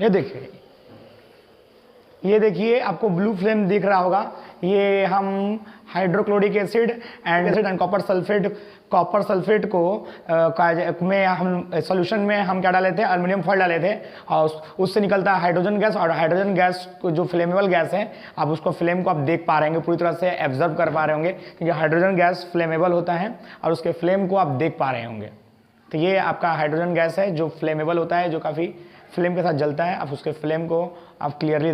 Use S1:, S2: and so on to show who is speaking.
S1: ये देखिए आपको ब्लू फ्लेम दिख रहा होगा, ये हम hydrochloric acid and copper sulphate को में हम सॉल्यूशन में हम क्या डाले थे, एल्युमिनियम फॉयल डाले थे, और उससे निकलता है हाइड्रोजन गैस। और हाइड्रोजन गैस जो फ्लेमेबल गैस है, आप उसको फ्लेम को आप देख पा रहे होंगे, पूरी तरह से एब्जर्व कर पा रहे होंगे, क्योंकि हाइड्रोजन गैस फ्लेमेबल होता है और उसके फ्लेम को आप देख पा रहे होंगे। तो ये आपका हाइड्रोजन गैस है जो फ्लेमेबल होता है, जो काफ़ी फ्लेम के साथ जलता है। आप उसके फ्लेम को आप क्लियरली